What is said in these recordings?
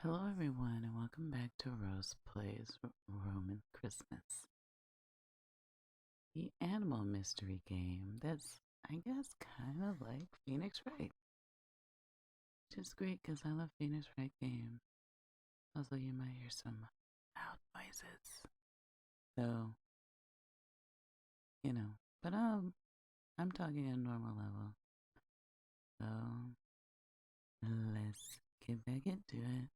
Hello, everyone, and welcome back to Rose Plays Roman Christmas, the animal mystery game that's, I guess, kind of like Phoenix Wright. Which is great because I love Phoenix Wright games. Also, you might hear some loud noises. So, but I'm talking at a normal level. So, let's get back into it.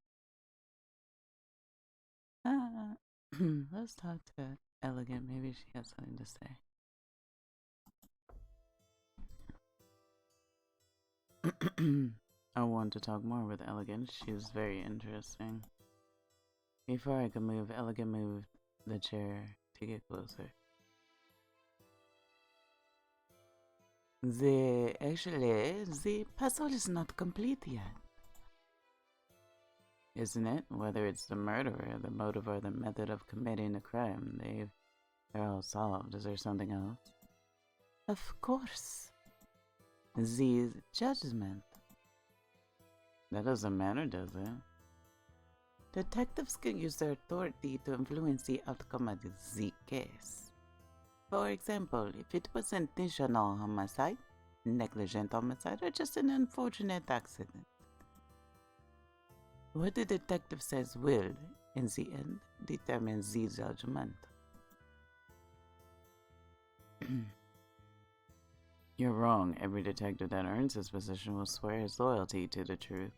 Let's talk to Elegant. Maybe she has something to say. I want to talk more with Elegant. She was very interesting. Before I could move, Elegant moved the chair to get closer. The puzzle is not complete yet. Isn't it? Whether it's the murderer, the motive, or the method of committing the crime, they're all solved. Is there something else? Of course. The judgment. That doesn't matter, does it? Detectives can use their authority to influence the outcome of the case. For example, if it was intentional homicide, negligent homicide, or just an unfortunate accident. What the detective says will, in the end, determine the judgment. You're wrong. Every detective that earns this position will swear his loyalty to the truth.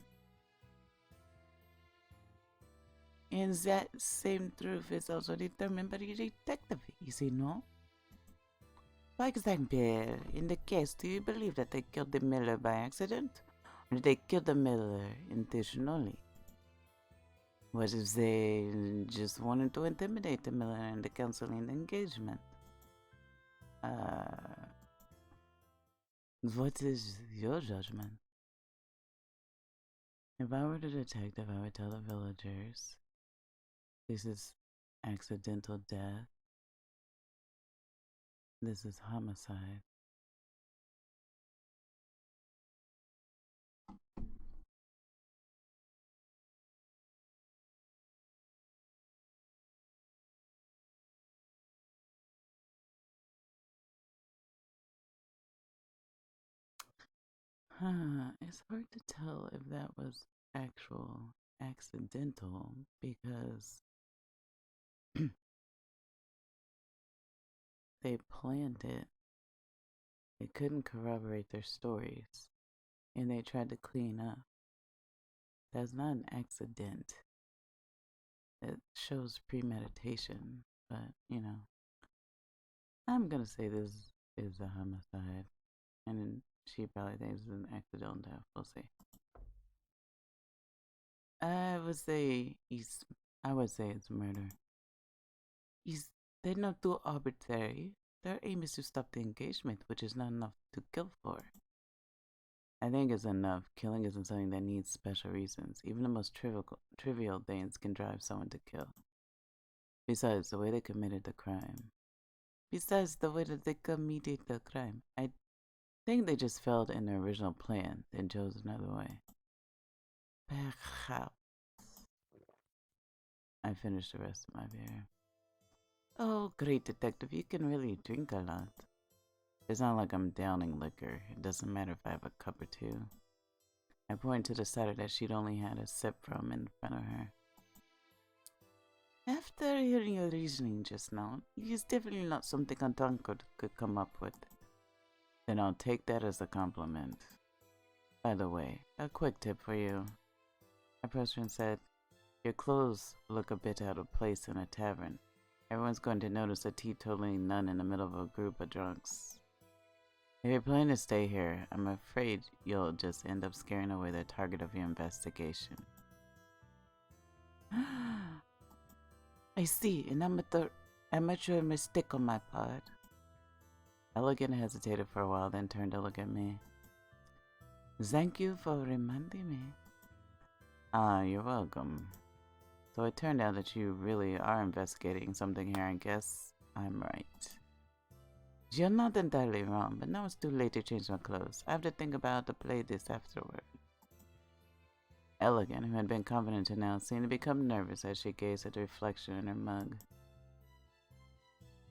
And that same truth is also determined by the detective, is it not? For example, in the case, do you believe that they killed the miller by accident? Or did they kill the miller intentionally? What if they just wanted to intimidate the miller in the counseling engagement? What is your judgment? If I were the detective, I would tell the villagers this is accidental death. This is homicide. It's hard to tell if that was actual accidental because they planned it. They couldn't corroborate their stories, and they tried to clean up. That's not an accident. It shows premeditation, but I'm gonna say this is a homicide, and she probably thinks it's an accidental death. We'll see. I would say it's murder. They're not too arbitrary. Their aim is to stop the engagement, which is not enough to kill for. I think it's enough. Killing isn't something that needs special reasons. Even the most trivial things can drive someone to kill. Besides, the way they committed the crime. I think they just failed in their original plan, then chose another way. Perhaps. I finished the rest of my beer. Oh, great detective, you can really drink a lot. It's not like I'm downing liquor. It doesn't matter if I have a cup or two. I pointed to the cider that she'd only had a sip from in front of her. After hearing your reasoning just now, it is definitely not something a drunkard could come up with. Then I'll take that as a compliment. By the way, a quick tip for you. My president said, your clothes look a bit out of place in a tavern. Everyone's going to notice a teetotaling nun in the middle of a group of drunks. If you're planning to stay here, I'm afraid you'll just end up scaring away the target of your investigation. I see, an amateur mistake on my part. Elegant hesitated for a while, then turned to look at me. Thank you for reminding me. You're welcome. So it turned out that you really are investigating something here. I guess I'm right. You're not entirely wrong, but now it's too late to change my clothes. I have to think about how to play this afterward. Elegant, who had been confident until now, seemed to become nervous as she gazed at the reflection in her mug.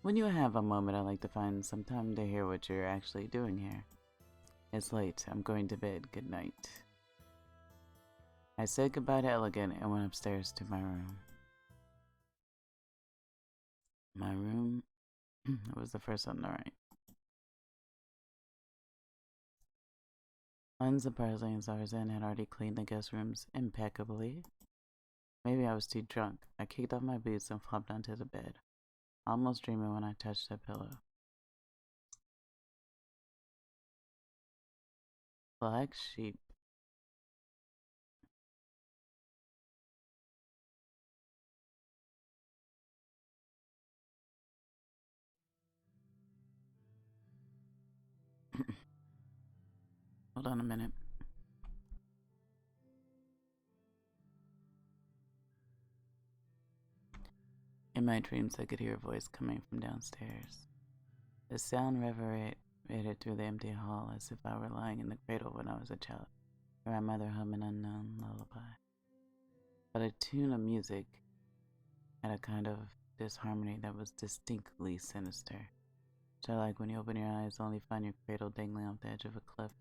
When you have a moment, I like to find some time to hear what you're actually doing here. It's late. I'm going to bed. Good night. I said goodbye to Elegant and went upstairs to my room. My room was the first on the right. Unsurprisingly, Zarzan had already cleaned the guest rooms impeccably. Maybe I was too drunk. I kicked off my boots and flopped onto the bed, almost dreaming when I touched the pillow. Black sheep. Hold on a minute. In my dreams, I could hear a voice coming from downstairs. The sound reverberated through the empty hall as if I were lying in the cradle when I was a child, or my mother hummed an unknown lullaby. But a tune of music had a kind of disharmony that was distinctly sinister. So like when you open your eyes, only find your cradle dangling off the edge of a cliff.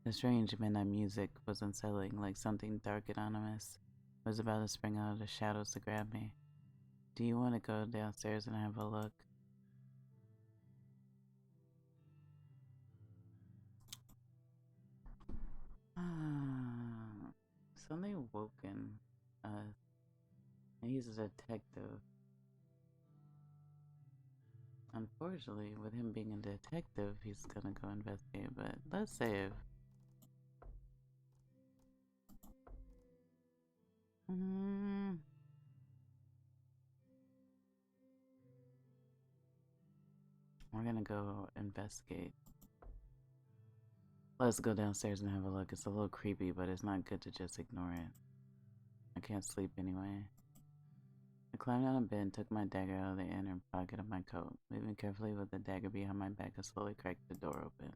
The strange midnight music was unsettling, like something dark and ominous was about to spring out of the shadows to grab me. Do you want to go downstairs and have a look? Something woken us. He's a detective. Unfortunately, with him being a detective, he's gonna go investigate, but let's save. We're gonna go investigate. Let's go downstairs and have a look. It's a little creepy, but it's not good to just ignore it. I can't sleep anyway. I climbed down a bed and took my dagger out of the inner pocket of my coat. Moving carefully with the dagger behind my back, I slowly cracked the door open.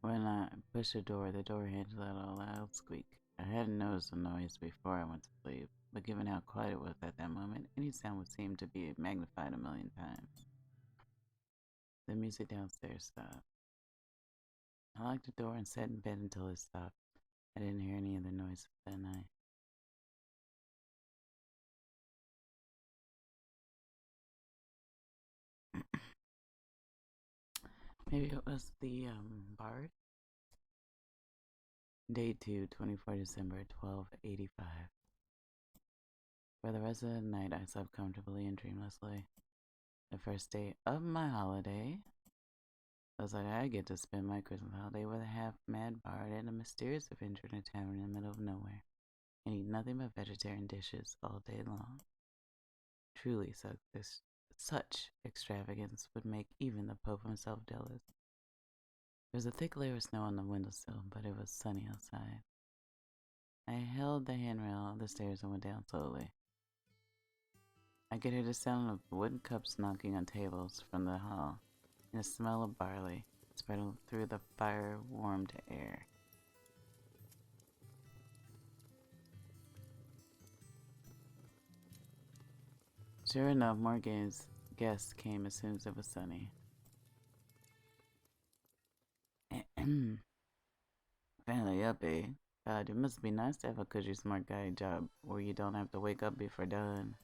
When I pushed the door hinge let out a loud squeak. I hadn't noticed the noise before I went to sleep, but given how quiet it was at that moment, any sound would seem to be magnified a million times. The music downstairs stopped. I locked the door and sat in bed until it stopped. I didn't hear any other noises that night. Maybe it was the bard. Day 2, 24 December, 1285. For the rest of the night, I slept comfortably and dreamlessly. The first day of my holiday, I was like, I get to spend my Christmas holiday with a half-mad bard and a mysterious adventure in a tavern in the middle of nowhere, and eat nothing but vegetarian dishes all day long. Truly, such extravagance would make even the Pope himself jealous. There was a thick layer of snow on the windowsill, but it was sunny outside. I held the handrail of the stairs and went down slowly. I could hear the sound of wooden cups knocking on tables from the hall, and the smell of barley spreading through the fire-warmed air. Sure enough, more guests came as soon as it was sunny. Finally up, eh? God, it must be nice to have a cushy smart guy job where you don't have to wake up before dawn.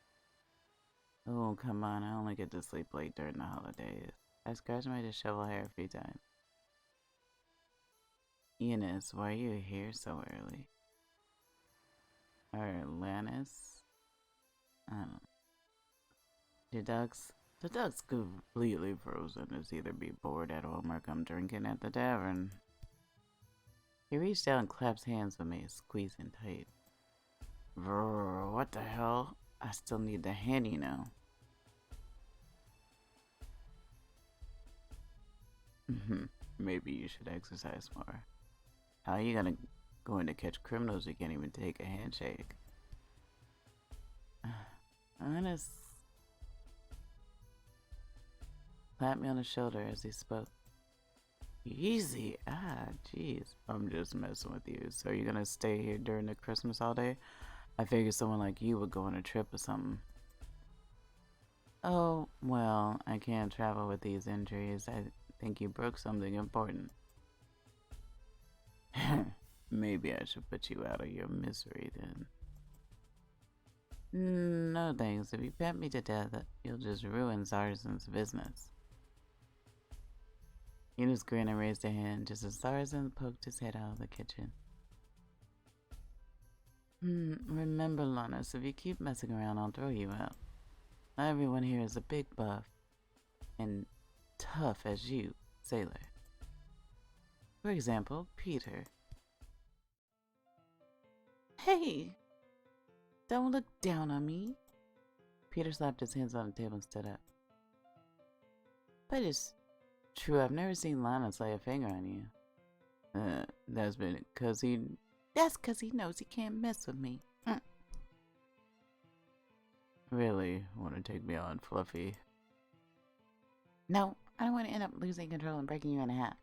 Oh, come on, I only get to sleep late during the holidays. I scratched my disheveled hair a few times. Eunice, why are you here so early? Or Lannis? I don't know. The dog's completely frozen. It's either be bored at home or come drinking at the tavern. He reached out and clapped hands with me, squeezing tight. Brrr, what the hell? I still need the hand, you know. Maybe you should exercise more. How are you going to catch criminals who can't even take a handshake? Honest clapped me on the shoulder as he spoke. Easy. Ah, jeez. I'm just messing with you. So you're gonna stay here during the Christmas holiday? I figured someone like you would go on a trip or something. Oh, well, I can't travel with these injuries. I think you broke something important. Maybe I should put you out of your misery then. No thanks. If you pet me to death, you'll just ruin Zarzan's business. He just grinned and raised a hand just as Zarzan poked his head out of the kitchen. Remember, Lannis, if you keep messing around, I'll throw you out. Not everyone here is a big buff and tough as you, sailor. For example, Peter. Hey! Don't look down on me. Peter slapped his hands on the table and stood up. But it's true, I've never seen Lannis lay a finger on you. That's because he knows he can't mess with me. Really want to take me on, Fluffy? No, I don't want to end up losing control and breaking you in half.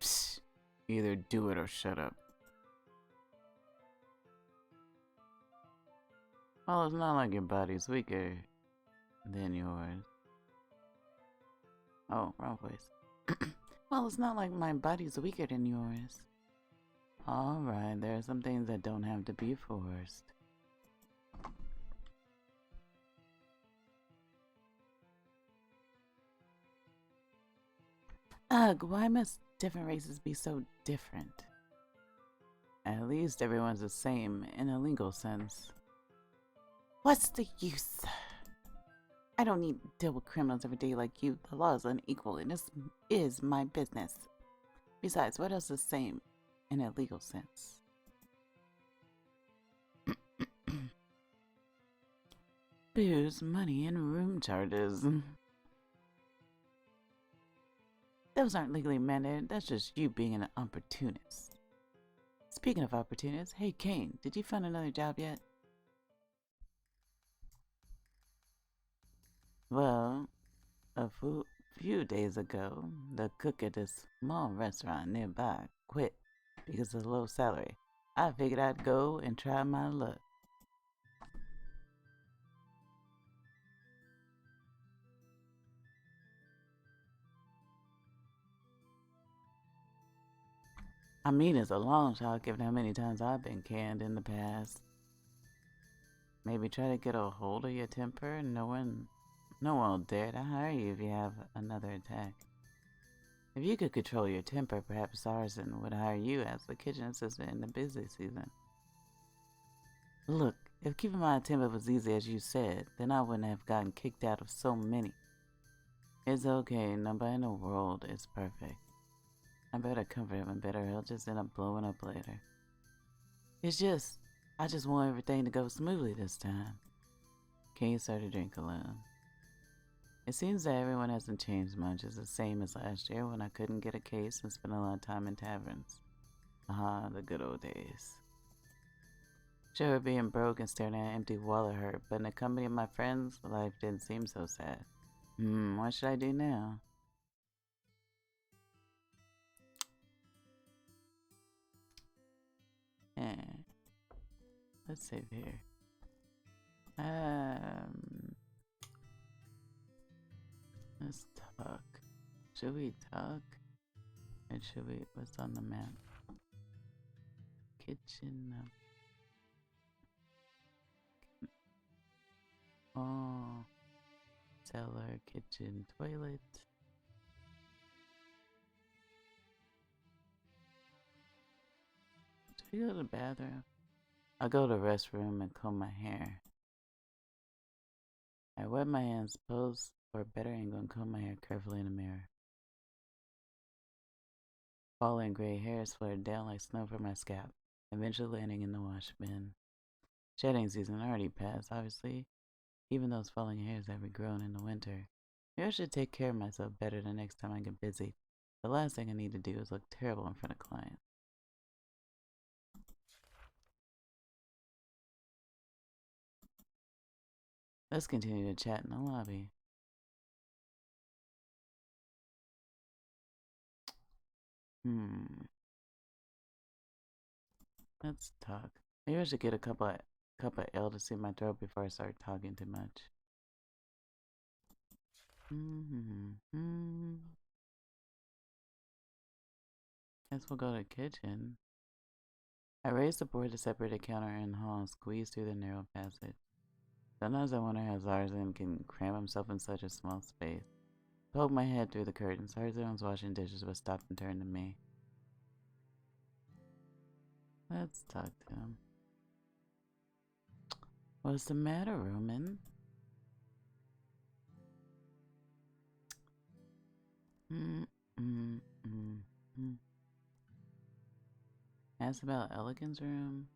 Psst. Either do it or shut up. Well, it's not like your body's weaker than yours. Oh, wrong voice. Well, it's not like my body's weaker than yours. Alright, there are some things that don't have to be forced. Ugh, why must different races be so different? At least everyone's the same in a legal sense. What's the use? I don't need to deal with criminals every day like you. The law is unequal and this is my business. Besides, what else is the same in a legal sense? Booze, money, and room charges. Those aren't legally mandated, that's just you being an opportunist. Speaking of opportunists, hey Kane, did you find another job yet? Well, a few days ago, the cook at this small restaurant nearby quit because of the low salary. I figured I'd go and try my luck. I mean, it's a long shot given how many times I've been canned in the past. Maybe try to get a hold of your temper. No one will dare to hire you if you have another attack. If you could control your temper, perhaps Sarsen would hire you as the kitchen assistant in the busy season. Look, if keeping my temper was easy as you said, then I wouldn't have gotten kicked out of so many. It's okay, nobody in the world is perfect. I better comfort him and better he'll just end up blowing up later. I just want everything to go smoothly this time. Kane started to drink alone. It seems that everyone hasn't changed much. It's the same as last year when I couldn't get a case and spent a lot of time in taverns. Aha, the good old days. Sure, being broke and staring at an empty wallet hurt, but in the company of my friends, life didn't seem so sad. What should I do now? Let's save here. Let's talk. Should we talk? Or should we, what's on the map? Kitchen. Oh. Cellar, kitchen, toilet. Should we go to the bathroom? I'll go to the restroom and comb my hair. I wet my hands, pose for a better angle, and comb my hair carefully in the mirror. Falling gray hairs fluttered down like snow from my scalp, eventually landing in the wash bin. Shedding season already passed, obviously, even those falling hairs have regrown in the winter. Maybe I should take care of myself better the next time I get busy. The last thing I need to do is look terrible in front of clients. Let's continue to chat in the lobby. Hmm. Let's talk. Maybe I should get a cup of ale to soothe my throat before I start talking too much. Mm-hmm. Guess we'll go to the kitchen. I raised the board to separate the counter and hall and squeezed through the narrow passage. Sometimes I wonder how Zarzan can cram himself in such a small space. Poked my head through the curtains. Zarzan was washing dishes but stopped and turned to me. Let's talk to him. What's the matter, Roman? Mm, mm, mm, mm. Ask about Elegant's room.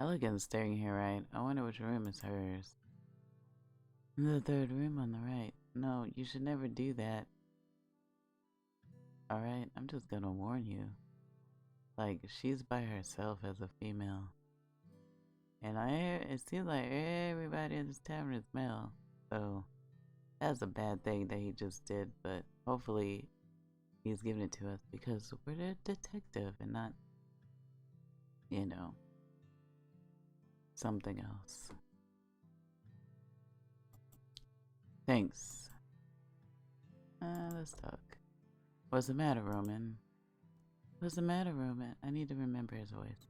Elegant's staying here, right? I wonder which room is hers. The third room on the right. No, you should never do that. Alright, I'm just gonna warn you. Like, she's by herself as a female. And it seems like everybody in this tavern is male. So, that's a bad thing that he just did, but hopefully he's giving it to us because we're the detective and not, you know, something else. Thanks. Let's talk. What's the matter, Roman? What's the matter, Roman? I need to remember his voice.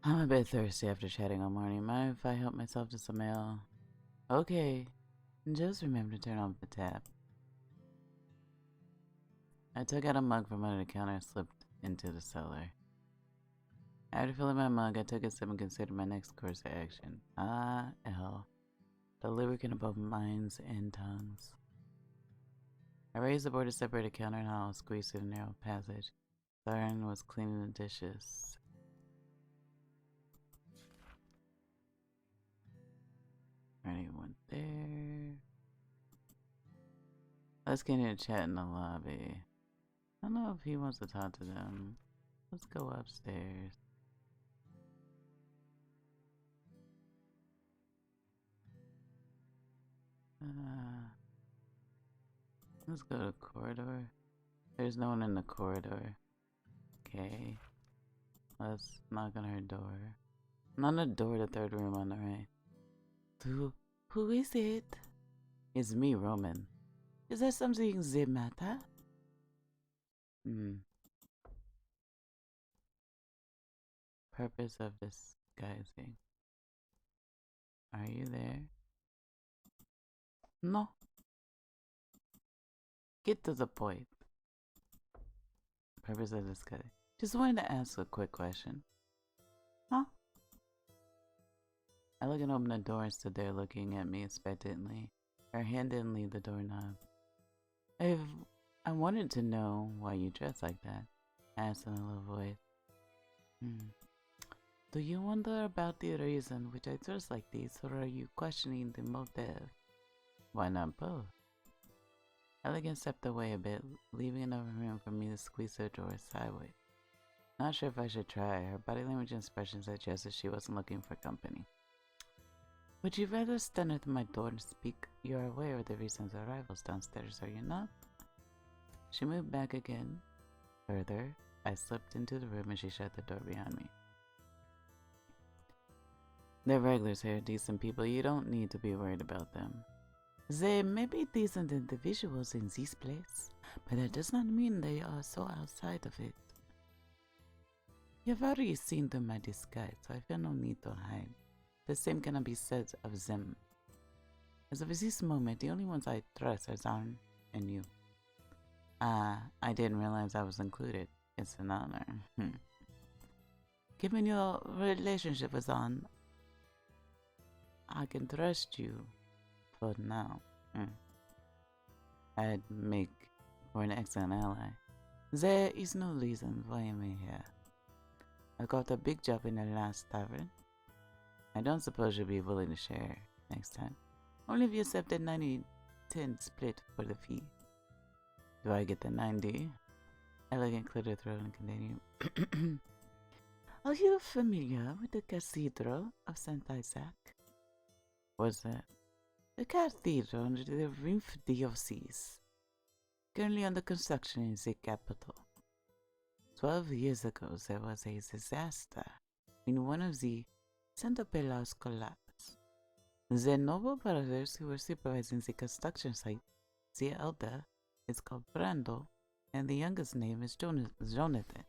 I'm a bit thirsty after chatting all morning. Mind if I help myself to some ale? Okay. Just remember to turn off the tap. I took out a mug from under the counter and slipped into the cellar. After filling my mug, I took a sip and considered my next course of action. L. The lubricant of both minds and tongues. I raised the board to separate the counter and hall, squeezed through the narrow passage. Tavern was cleaning the dishes. Already went there. Let's get into chat in the lobby. I don't know if he wants to talk to them. Let's go upstairs. Let's go to the corridor. There's no one in the corridor. Okay. Let's knock on her door. Not on the door, the third room on the right. Who is it? It's me, Roman. Is there something the matter? Purpose of disguising. Are you there? No. Get to the point. Purpose of disguising. Just wanted to ask a quick question. Huh? Elegant opened the door and stood there looking at me expectantly. Her hand didn't leave the doorknob. I wanted to know why you dress like that. I asked in a low voice. Do you wonder about the reason which I dress like this, or are you questioning the motive? Why not both? Elegant stepped away a bit, leaving enough room for me to squeeze her door sideways. Not sure if I should try. Her body language and expression suggested she wasn't looking for company. Would you rather stand at my door and speak? You're aware of the recent arrivals downstairs, are you not? She moved back again. Further, I slipped into the room and she shut the door behind me. They're regulars here, decent people. You don't need to be worried about them. They may be decent individuals in this place, but that does not mean they are so outside of it. You've already seen through my disguise, so I feel no need to hide. The same cannot be said of them. As of this moment, the only ones I trust are Zarn and you. I didn't realize I was included. It's an honor. Given your relationship with Zarn, I can trust you for now. I'd make for an excellent ally. There is no reason why I'm here. I got a big job in the last tavern. I don't suppose you'll be willing to share next time. Only if you accept a 90-10 split for the fee. Do I get the 90? Elegant cleared her throat and continued. Are you familiar with the Cathedral of St. Isaac? What's that? The cathedral under the Rhymphdiocese. currently under construction in the capital. 12 years ago, there was a disaster when one of the center pillars collapsed. The noble brothers who were supervising the construction site, the elder is called Brando, and the youngest name is Jonathan,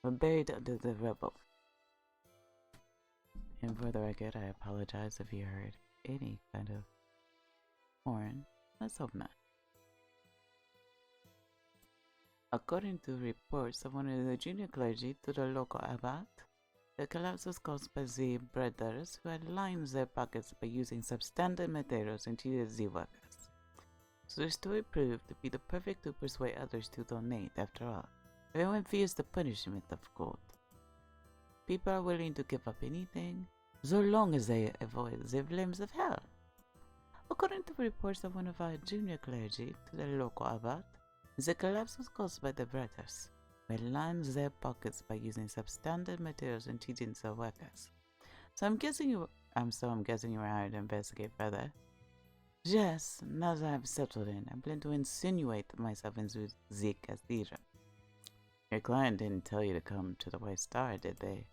were buried under the rubble. And for the record, I apologize if you heard any kind of horn. Let's hope not. According to reports of one of the junior clergy to the local abbot, the collapse was caused by the brothers who had lined their pockets by using substandard materials and cheated the workers. So the story proved to be the perfect to persuade others to donate after all. Everyone fears the punishment of gold. People are willing to give up anything, so long as they avoid the flames of hell. According to reports of one of our junior clergy to the local abbot, the collapse was caused by the brothers, who had lined their pockets by using substandard materials and cheating the workers. I'm guessing you were hired to investigate further. Yes, now that I've settled in, I plan to insinuate myself into the cathedral. Your client didn't tell you to come to the White Star, did they?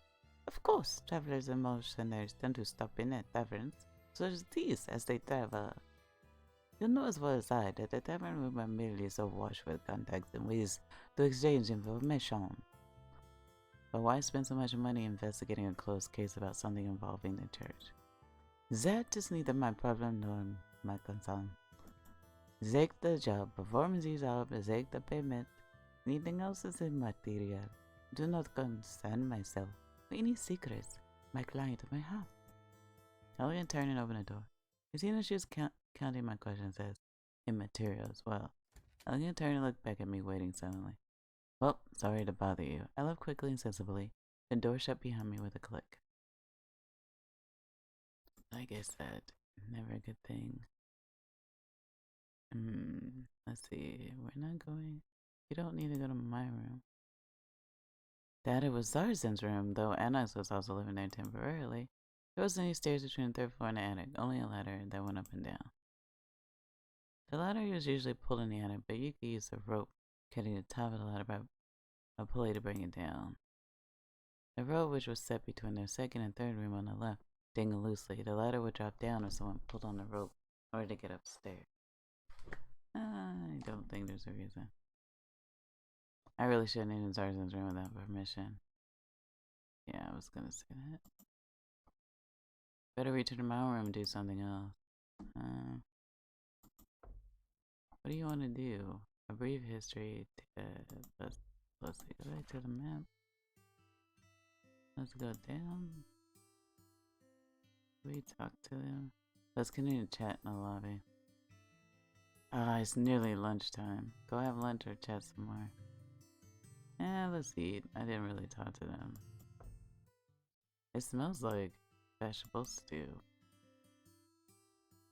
Of course, travelers and mercenaries tend to stop in at taverns, such as these, as they travel. You know as well as I that the tavern room are merely awash with contacts and ways to exchange information. But why spend so much money investigating a closed case about something involving the church? That is neither my problem nor my concern. Take the job, perform the job, take the payment. Anything else is immaterial. Do not concern myself with any secrets my client may have. Elegant turned and opened the door. Christina, she was counting my questions as immaterial as well. Elegant turned and looked back at me, waiting silently. Well, sorry to bother you. I left quickly and sensibly. The door shut behind me with a click. Like I said, never a good thing. Let's see. We're not going. You don't need to go to my room. That it was Zarzan's room, though Anna's was also living there temporarily. There wasn't any stairs between the third floor and the attic, only a ladder that went up and down. The ladder was usually pulled in the attic, but you could use the rope cutting the top of the ladder by a pulley to bring it down. The rope, which was set between their second and third room on the left, dangled loosely. The ladder would drop down if someone pulled on the rope in order to get upstairs. I don't think there's a reason. I really shouldn't enter Zarzan's room without permission. Yeah, I was gonna say that. Better return to my room and do something else. What do you want to do? A brief history. Let's go back to the map. Let's go down. We talk to them. Let's continue to chat in the lobby. It's nearly lunchtime. Go have lunch or chat some more. Let's eat. I didn't really talk to them. It smells like vegetable stew.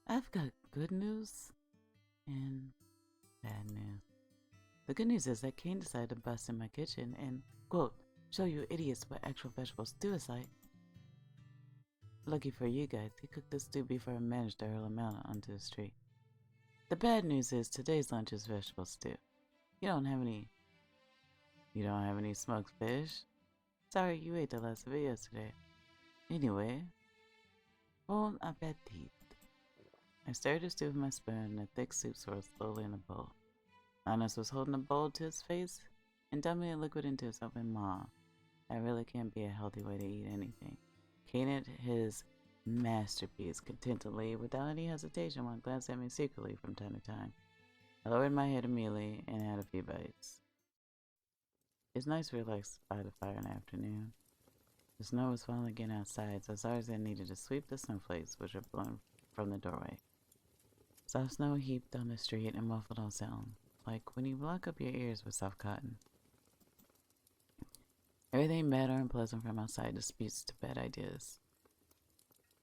I've got good news and bad news. The good news is that Kane decided to bust in my kitchen and, quote, show you idiots what actual vegetable stew is like. Lucky for you guys, he cooked the stew before I managed to hurl him out onto the street. The bad news is today's lunch is vegetable stew. You don't have any smoked fish? Sorry, you ate the last of it yesterday. Anyway, bon appetit. I stirred the stew with my spoon and a thick soup swirled slowly in the bowl. Linus was holding the bowl to his face and dumping the liquid into his open maw. That really can't be a healthy way to eat anything. Kane ate his masterpiece contentedly without any hesitation while glancing at me secretly from time to time. I lowered my head immediately and had a few bites. It's nice to relax by the fire in the afternoon. The snow was falling again outside, so Zarzan needed to sweep the snowflakes which were blown from the doorway. Soft snow heaped on the street and muffled all sound, like when you block up your ears with soft cotton. Everything bad or unpleasant from outside disputes to bad ideas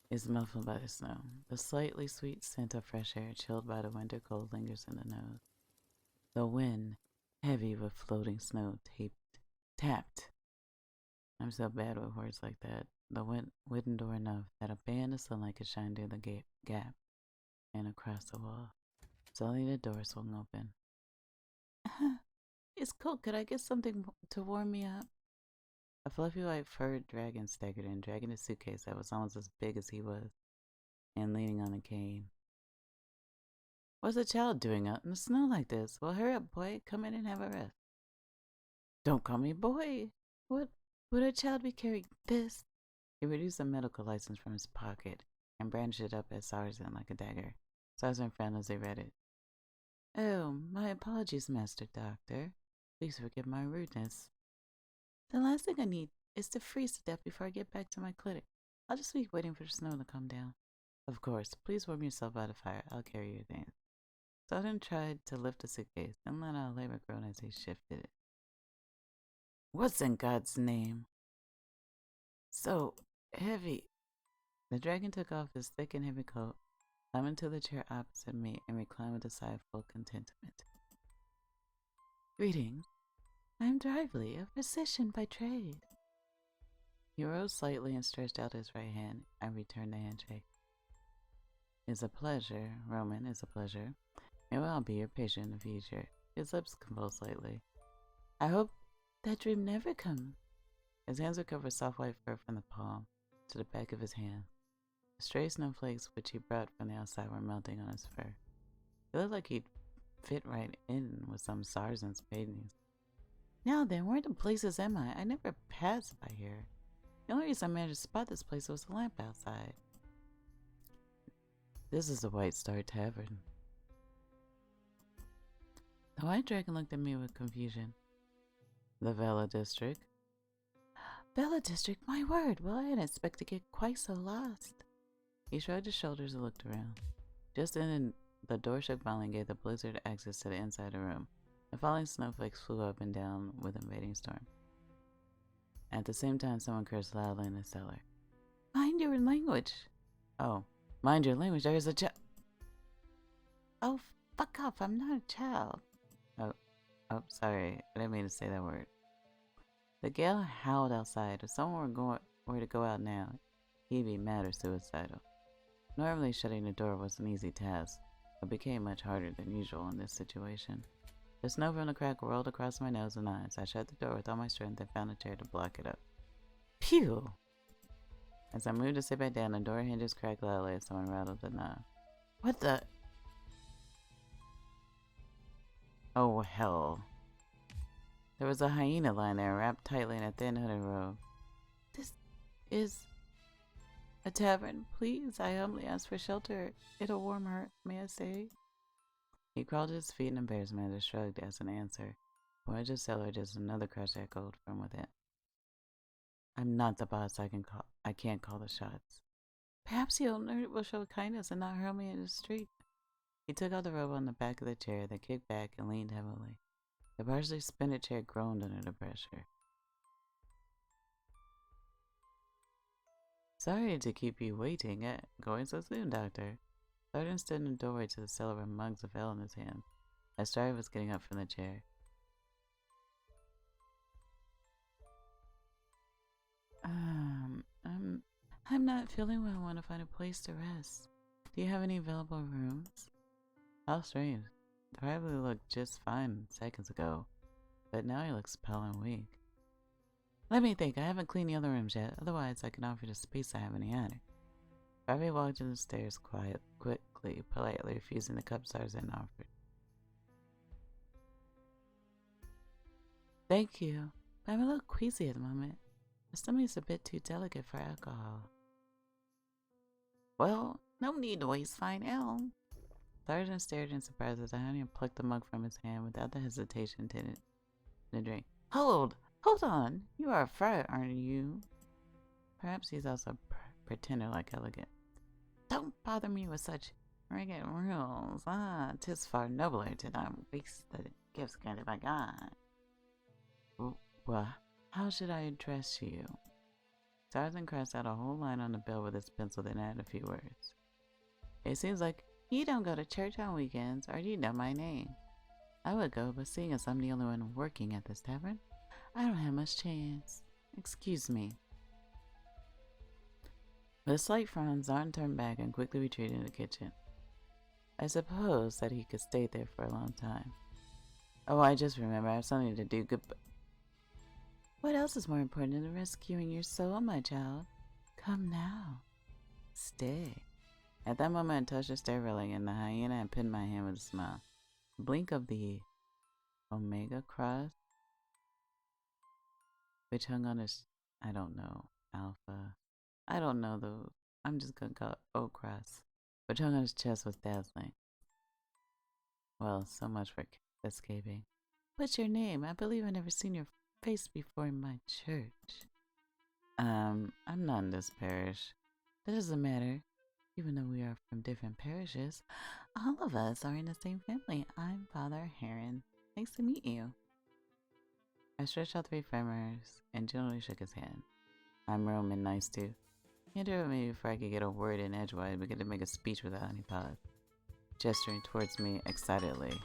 is muffled by the snow. The slightly sweet scent of fresh air, chilled by the winter cold, lingers in the nose. The wind, heavy with floating snow, tapped. I'm so bad with words like that. The wooden door enough that a band of sunlight could shine through the gap and across the wall. Suddenly the door swung open. It's cold. Could I get something to warm me up? A fluffy white furred dragon staggered in, dragging a suitcase that was almost as big as he was, and leaning on a cane. What's a child doing out in the snow like this? Well, hurry up, boy. Come in and have a rest. Don't call me boy. What would a child be carrying this? He produced a medical license from his pocket and brandished it up at Sarzen like a dagger. Sarzen frowned as he read it. Oh, my apologies, Master Doctor. Please forgive my rudeness. The last thing I need is to freeze to death before I get back to my clinic. I'll just be waiting for the snow to come down. Of course, please warm yourself by the fire. I'll carry your things. Sarzen tried to lift the suitcase and let out a labor groan as he shifted it. What's in God's name? So heavy. The dragon took off his thick and heavy coat, climbed into the chair opposite me, and reclined with a sigh of full contentment. Greetings. I'm Drively, a physician by trade. He rose slightly and stretched out his right hand. I returned the handshake. It's a pleasure, Roman, it's a pleasure. Maybe I'll be your patient in the future. His lips convulsed slightly. I hope that dream never comes. His hands were covered with soft white fur from the palm to the back of his hand. The stray snowflakes which he brought from the outside were melting on his fur. He looked like he'd fit right in with some Sarzen's paintings. Now then, where in the places am I? I never passed by here. The only reason I managed to spot this place was the lamp outside. This is the White Star Tavern. The white dragon looked at me with confusion. The Vela District? Vela District, my word! Well, I didn't expect to get quite so lost. He shrugged his shoulders and looked around. Just then, the door shook violently and gave the blizzard access to the inside of the room. The falling snowflakes flew up and down with invading storm. At the same time, someone cursed loudly in the cellar. Mind your language! Oh, mind your language, there's a child. Oh, fuck off, I'm not a child. Oh, sorry, I didn't mean to say that word. The gale howled outside. If someone were to go out now, he'd be mad or suicidal. Normally, shutting the door was an easy task, but became much harder than usual in this situation. The snow from the crack rolled across my nose and eyes. I shut the door with all my strength and found a chair to block it up. Pew! As I moved to sit back down, the door hinges cracked loudly as someone rattled the knob. What the? Oh, hell. There was a hyena lying there, wrapped tightly in a thin hooded robe. This is a tavern. Please, I humbly ask for shelter. It'll warm her, may I say? He crawled to his feet in embarrassment and shrugged as an answer. Pointed to the cellar, just another crush echoed from within. I'm not the boss. I can't call the shots. Perhaps the owner will show kindness and not hurl me in the street. He took out the robe on the back of the chair, then kicked back and leaned heavily. The partially spinning chair groaned under the pressure. Sorry to keep you waiting. Going so soon, Doctor. Sarden stood in the doorway to the cellar with mugs of ale in his hand. As Strive was getting up from the chair. I'm not feeling well. I want to find a place to rest. Do you have any available rooms? How strange. The probably looked just fine seconds ago, but now he looks pale and weak. Let me think. I haven't cleaned the other rooms yet. Otherwise, I can offer the space I have in the attic. Ravi walked down the stairs quickly, politely refusing the cup Tarzan offered. Thank you, but I'm a little queasy at the moment. My stomach's a bit too delicate for alcohol. Well, no need to waste fine ale. Tarzan stared in surprise as the honey plucked the mug from his hand without the hesitation intended to drink. Hold on. You are a friar, aren't you? Perhaps he's also a pretender like elegant. Don't bother me with such rigid rules. 'Tis far nobler to not waste the gifts granted by God. Well, how should I address you? Tarzan crossed out a whole line on the bill with his pencil, then added a few words. It seems like you don't go to church on weekends, or you know my name. I would go, but seeing as I'm the only one working at this tavern, I don't have much chance. Excuse me. With a slight frown, Zarn turned back and quickly retreated to the kitchen. I suppose that he could stay there for a long time. Oh, I just remember I have something to do. Good. What else is more important than rescuing your soul, my child? Come now. Stay. At that moment, I touched the stair railing, and the hyena had pinned my hand with a smile. A blink of the Omega cross, which hung on his, I don't know, Alpha. I don't know the, I'm just gonna call it O cross, which hung on his chest was dazzling. Well, so much for escaping. What's your name? I believe I've never seen your face before in my church. I'm not in this parish. That doesn't matter. Even though we are from different parishes, all of us are in the same family. I'm Father Heron. Nice to meet you. I stretched out 3 fingers and gently shook his hand. I'm Roman, nice too. He interrupted me before I could get a word in edgewise, began to make a speech without any pause, gesturing towards me excitedly.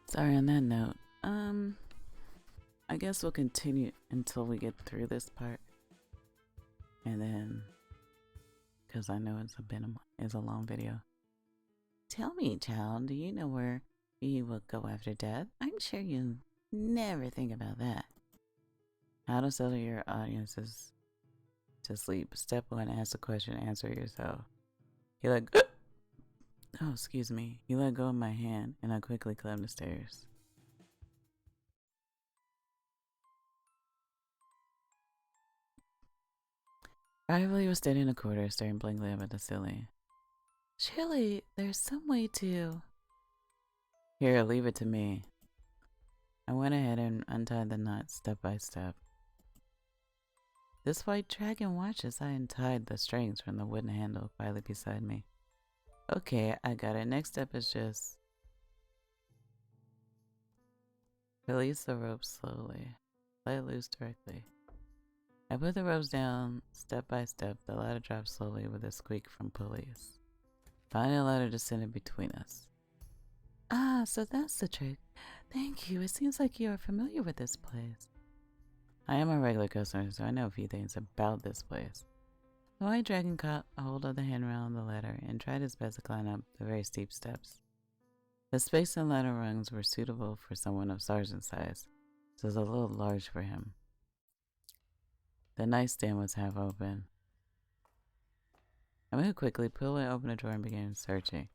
Sorry, on that note, I guess we'll continue until we get through this part. And then, because I know it's a long video. Tell me, child, do you know where you will go after death? I'm sure you never think about that. How to settle your audiences to sleep. Step 1, ask a question, answer yourself. He let go. Oh, excuse me. He let go of my hand, and I quickly climbed the stairs. Rivalry was standing in a corner, staring blankly up at the ceiling. Surely, there's some way to... Here, leave it to me. I went ahead and untied the knot step by step. This white dragon watched as I untied the strings from the wooden handle quietly beside me. Okay, I got it. Next step is just... release the rope slowly. Let it loose directly. I put the ropes down step by step. The ladder dropped slowly with a squeak from pulleys. Finally, a ladder descended between us. Ah, so that's the trick. Thank you. It seems like you are familiar with this place. I am a regular customer, so I know a few things about this place. The white dragon caught hold of the handrail on the ladder and tried his best to climb up the very steep steps. The space and ladder rungs were suitable for someone of sergeant size, so it was a little large for him. The nightstand was half open. I moved quickly, pulled it open the drawer, and began searching.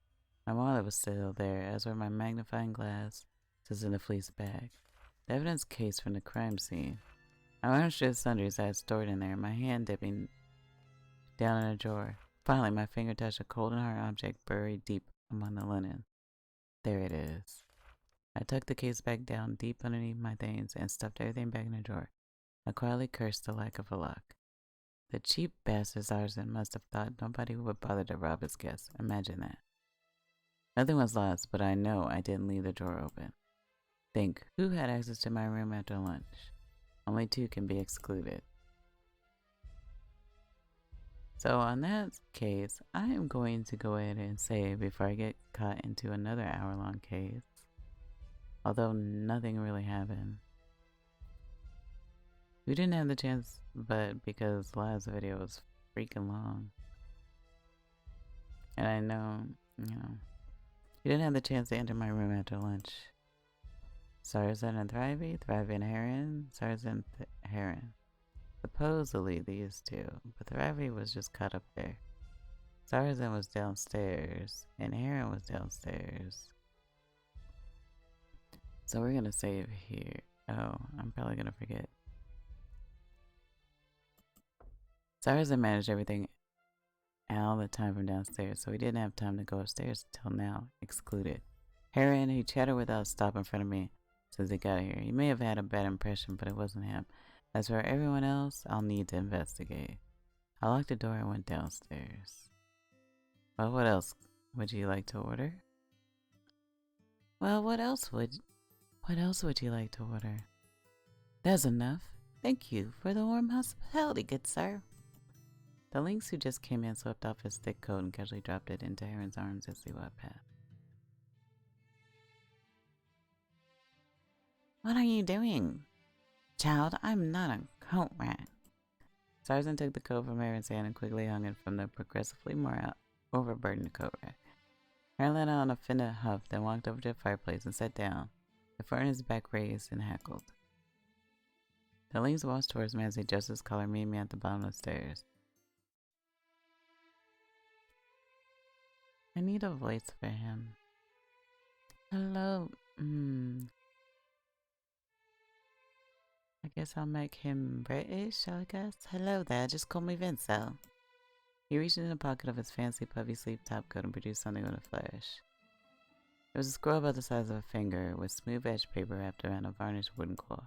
My wallet was still there, as were my magnifying glass, just in a fleece bag. The evidence case from the crime scene. I rummaged through the sundries I had stored in there, my hand dipping down in a drawer. Finally, my finger touched a cold and hard object buried deep among the linen. There it is. I tucked the case back down deep underneath my things and stuffed everything back in the drawer. I quietly cursed the lack of a lock. The cheap bastard sergeant must have thought nobody would bother to rob his guests. Imagine that. Nothing was lost, but I know I didn't leave the drawer open. Think, who had access to my room after lunch? Only 2 can be excluded. So on that case, I am going to go ahead and save before I get caught into another hour-long case. Although nothing really happened. We didn't have the chance, but because the last video was freaking long. And I know, you didn't have the chance to enter my room after lunch. Sergeant and Thrivey, Thrivey and Heron, Sergeant Heron. Supposedly these 2, but Thrivey was just caught up there. Sergeant was downstairs, and Heron was downstairs. So we're gonna save here. Oh, I'm probably gonna forget. Sergeant managed everything all the time from downstairs, so he didn't have time to go upstairs until now, excluded. Heron, he chatted without stopping in front of me since he got here. He may have had a bad impression, but it wasn't him. As for everyone else, I'll need to investigate. I locked the door and went downstairs. Well, what else would you like to order? Well, what else would you like to order? That's enough. Thank you for the warm hospitality, good sir. The lynx who just came in swept off his thick coat and casually dropped it into Heron's arms as they walked past. What are you doing? Child, I'm not a coat rack. Tarzan took the coat from Heron's hand and quickly hung it from the progressively more overburdened coat rack. Heron let out an offended huff, then walked over to the fireplace and sat down, the fur on his back raised and heckled. The lynx walked towards me as he adjusted his collar, meeting me at the bottom of the stairs. I need a voice for him. Hello. I guess I'll make him British, I guess. Hello there, just call me Vince. He reached in the pocket of his fancy puffy sleeve top coat and produced something with a flash. It was a scroll about the size of a finger with smooth edged paper wrapped around a varnished wooden claw.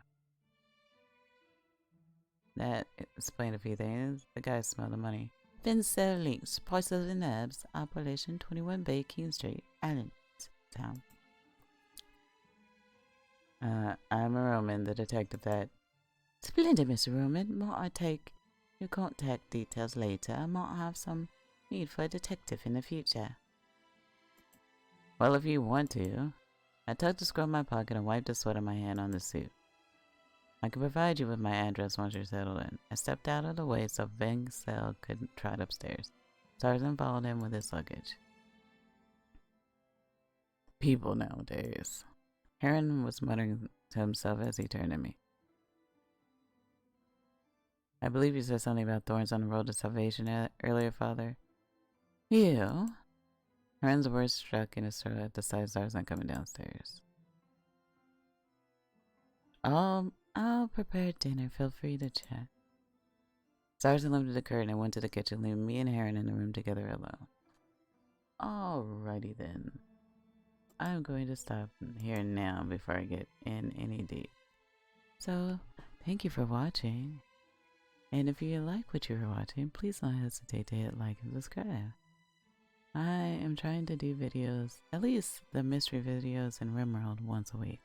That explained a few things. The guy smelled the money. Vince Links, Spices and Herbs, Appalachian 21B King Street, Allentown. I'm a Roman, the detective that... Splendid, Mr. Roman. Might I take your contact details later? I might have some need for a detective in the future. Well, if you want to. I tucked the scroll in my pocket and wiped the sweat on my hand on the suit. I can provide you with my address once you're settled in. I stepped out of the way so Vincel could trot upstairs. Tarzan followed him with his luggage. People nowadays. Heron was muttering to himself as he turned to me. I believe you said something about thorns on the road to salvation earlier, Father. You? Heron's words struck in his throat at the sight of Tarzan coming downstairs. I'll prepare dinner. Feel free to chat. Tarzan lifted the curtain and went to the kitchen, leaving me and Heron in the room together alone. Alrighty then. I'm going to stop here now before I get in any deep. So, thank you for watching. And if you like what you're watching, please don't hesitate to hit like and subscribe. I am trying to do videos, at least the mystery videos in RimWorld once a week.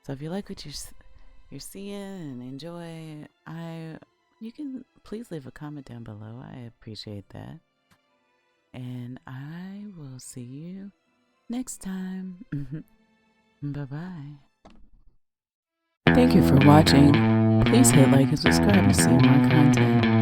So if you like what you're seeing and enjoy, you can please leave a comment down below. I appreciate that. And I will see you next time. Bye-bye. Thank you for watching. Please hit like and subscribe to see more content.